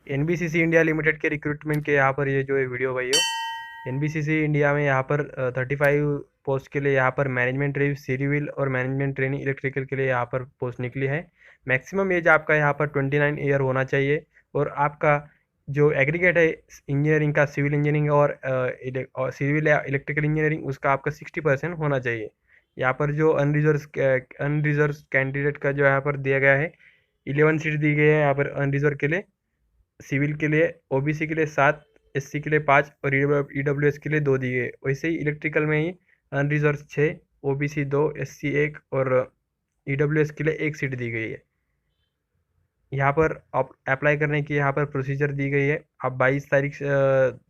NBCC India limited के recruitment के यहाँ पर ये जो है वीडियो भाई हो। एनबीसीसी इंडिया में यहाँ पर 35 पोस्ट के लिए यहाँ पर मैनेजमेंट रिव्यू सिविल और मैनेजमेंट ट्रेनिंग इलेक्ट्रिकल के लिए यहाँ पर पोस्ट निकली है। मैक्सिमम एज आपका यहाँ पर 29 ईयर होना चाहिए और आपका जो एग्रीगेट है इंजीनियरिंग का सिविल इंजीनियरिंग और सिविल या इलेक्ट्रिकल इंजीनियरिंग उसका आपका 60% होना चाहिए। यहाँ पर जो अनरिजर्व कैंडिडेट का जो यहाँ पर दिया गया है 11 सीट दी गई है यहाँ पर अनरिजर्व के लिए। सिविल के लिए ओबीसी के लिए 7, एससी के लिए 5 और ईडब्ल्यूएस के लिए 2 दी गई। वैसे ही इलेक्ट्रिकल में ही अनरिजर्व 6, ओबीसी 2, एससी 1 और ईडब्ल्यूएस के लिए 1 सीट दी गई है। यहाँ पर आप अप्लाई करने की यहाँ पर प्रोसीजर दी गई है। आप 22 तारीख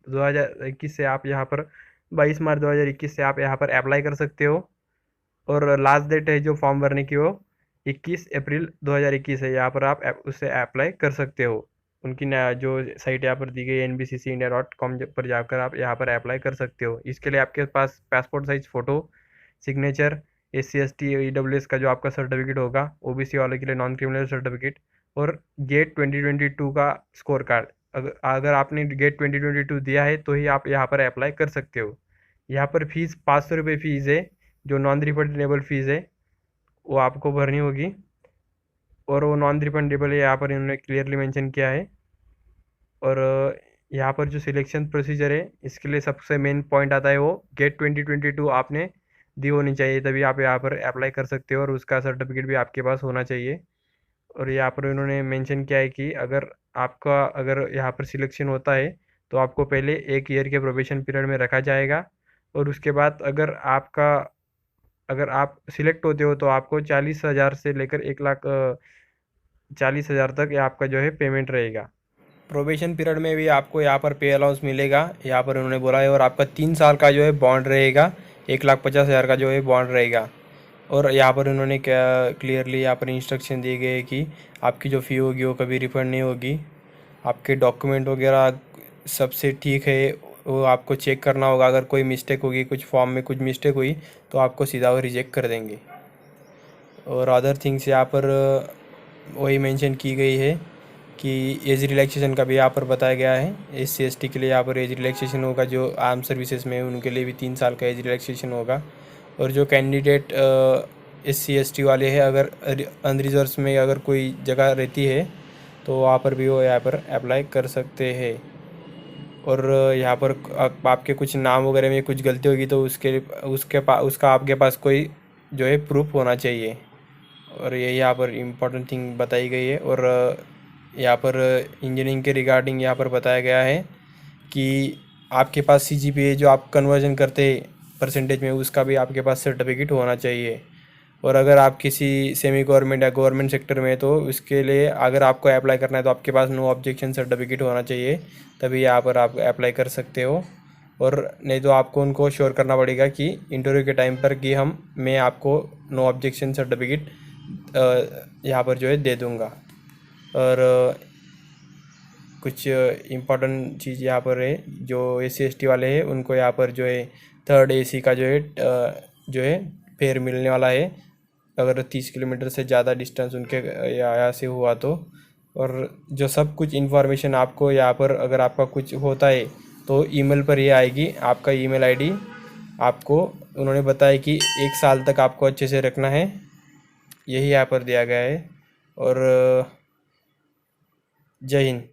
2021 से आप यहाँ पर 22 मार्च 2021 से आप यहाँ पर अप्लाई कर सकते हो और लास्ट डेट है जो फॉर्म भरने की वो 21 अप्रैल 2021 है। यहाँ पर आप उससे अप्लाई कर सकते हो। उनकी जो साइट यहाँ पर दी गई है NBCCindia.com पर जाकर आप यहाँ पर अप्लाई कर सकते हो। इसके लिए आपके पास passport size photo, signature, SC ST EWS का जो आपका सर्टिफिकेट होगा, OBC वाले के लिए नॉन क्रिमिनल सर्टिफिकेट और गेट 2022 का स्कोर कार्ड। अगर आपने गेट 2022 दिया है तो ही आप यहाँ पर अप्लाई कर सकते हो। यहाँ पर फीस 500 रुपये फ़ीस है, जो नॉन रिफंडेबल फ़ीस है वो आपको भरनी होगी और वो नॉन रिफंडेबल है यहाँ पर इन्होंने क्लियरली मेंशन किया है। और यहाँ पर जो सिलेक्शन प्रोसीजर है इसके लिए सबसे मेन पॉइंट आता है वो गेट 2022 आपने दी होनी चाहिए, तभी आप यहाँ पर अप्लाई कर सकते हो और उसका सर्टिफिकेट भी आपके पास होना चाहिए। और यहाँ पर इन्होंने मेंशन किया है कि अगर यहाँ पर सिलेक्शन होता है तो आपको पहले 1 ईयर के प्रोबेशन पीरियड में रखा जाएगा और उसके बाद अगर आप सिलेक्ट होते हो तो आपको 40,000 से लेकर 1,40,000 तक ये आपका जो है पेमेंट रहेगा। प्रोबेशन पीरियड में भी आपको यहाँ पर पे अलाउंस मिलेगा, यहाँ पर उन्होंने बोला है। और आपका 3 साल का जो है बॉन्ड रहेगा, 1,50,000 का जो है बॉन्ड रहेगा। और यहाँ पर उन्होंने क्या क्लियरली यहाँ पर इंस्ट्रक्शन दिए गए कि आपकी जो फ़ी होगी वो कभी रिफ़ंड नहीं होगी। आपके डॉक्यूमेंट वगैरह सबसे ठीक है, वो आपको चेक करना होगा। अगर कोई मिस्टेक होगी, कुछ फॉर्म में कुछ मिस्टेक हुई तो आपको सीधा वो रिजेक्ट कर देंगे। और अदर थिंग्स यहाँ पर वही मेंशन की गई है कि एज रिलैक्सेशन का भी यहाँ पर बताया गया है। SC ST के लिए यहाँ पर एज रिलैक्सेशन होगा, जो आर्म सर्विसेज में उनके लिए भी 3 साल का एज रिलैक्सेशन होगा। और जो कैंडिडेट SC ST वाले हैं, अगर अनरिजर्व्स में अगर कोई जगह रहती है तो वहाँ पर भी वो यहाँ पर अप्लाई कर सकते हैं। और यहाँ पर आपके कुछ नाम वगैरह में कुछ गलती होगी तो उसका आपके पास कोई जो है प्रूफ होना चाहिए। और ये यहाँ पर इम्पोर्टेंट थिंग बताई गई है। और यहाँ पर इंजीनियरिंग के रिगार्डिंग यहाँ पर बताया गया है कि आपके पास CGPA जो आप कन्वर्जन करते परसेंटेज में, उसका भी आपके पास सर्टिफिकेट होना चाहिए। और अगर आप किसी सेमी गवर्नमेंट या गवर्नमेंट सेक्टर में, तो उसके लिए अगर आपको अप्लाई करना है तो आपके पास नो ऑब्जेक्शन सर्टिफिकेट होना चाहिए, तभी यहाँ पर आप अप्लाई कर सकते हो। और नहीं तो आपको उनको श्योर करना पड़ेगा कि इंटरव्यू के टाइम पर कि मैं आपको नो ऑब्जेक्शन सर्टिफिकेट यहाँ पर जो है दे दूँगा। और कुछ इम्पोर्टेंट चीज़ यहाँ पर है, जो SC ST वाले हैं उनको यहाँ पर जो है 3rd AC का जो है फेयर मिलने वाला है, अगर 30 किलोमीटर से ज़्यादा डिस्टेंस उनके यहाँ से हुआ तो। और जो सब कुछ इन्फॉर्मेशन आपको यहाँ पर अगर आपका कुछ होता है तो ईमेल पर ये आएगी। आपका ईमेल ID आपको उन्होंने बताया कि 1 साल तक आपको अच्छे से रखना है, यही यहाँ पर दिया गया है। और जय हिंद।